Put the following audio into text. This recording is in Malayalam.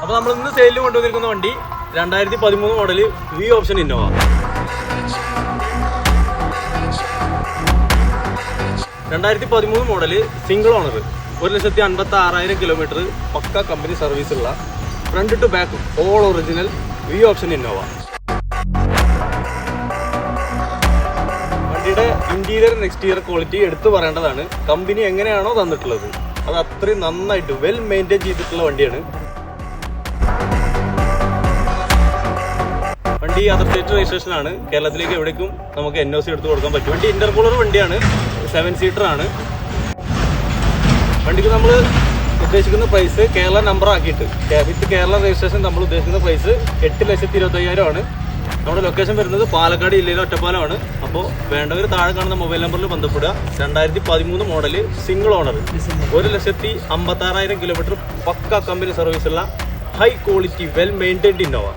അപ്പോൾ നമ്മൾ ഇന്ന് സെയിലിൽ കൊണ്ടുവന്നിരിക്കുന്ന വണ്ടി 2013 model V option Innova. 2013 model single owner, 1,56,000 kilometre, പക്ക കമ്പനി സർവീസ് ഉള്ള front to back all original V option Innova. വണ്ടിയുടെ ഇന്റീരിയർ ആൻഡ് എക്സ്റ്റീരിയർ ക്വാളിറ്റി എടുത്തു പറയേണ്ടതാണ്. കമ്പനി എങ്ങനെയാണോ തന്നിട്ടുള്ളത് അത് അത്രയും നന്നായിട്ട് വെൽ മെയിൻറ്റെയിൻ ചെയ്തിട്ടുള്ള വണ്ടിയാണ്. വണ്ടി അതർ സ്റ്റേറ്റ് രജിസ്ട്രേഷൻ ആണ്. കേരളത്തിലേക്ക് എവിടേക്കും നമുക്ക് NOC എടുത്ത് കൊടുക്കാൻ പറ്റും. വണ്ടി ഇന്റർകൂളർ വണ്ടിയാണ്, 7 സീറ്റർ ആണ്. വണ്ടിക്ക് നമ്മൾ ഉദ്ദേശിക്കുന്ന പ്രൈസ് കേരള നമ്പർ ആക്കിയിട്ട് വിത്ത് കേരള രജിസ്ട്രേഷൻ നമ്മൾ ഉദ്ദേശിക്കുന്ന പ്രൈസ് 8,25,000 ആണ്. നമ്മുടെ ലൊക്കേഷൻ വരുന്നത് പാലക്കാട് ജില്ലയിലെ ഒറ്റപ്പാലമാണ്. അപ്പോൾ വേണ്ടവർ താഴെ കാണുന്ന മൊബൈൽ നമ്പറിൽ ബന്ധപ്പെടുക. 2013 മോഡല് സിംഗിൾ ഓണർ, 1,56,000 കിലോമീറ്റർ, പക്ക കമ്പനി സർവീസുള്ള high quality well maintained Innova.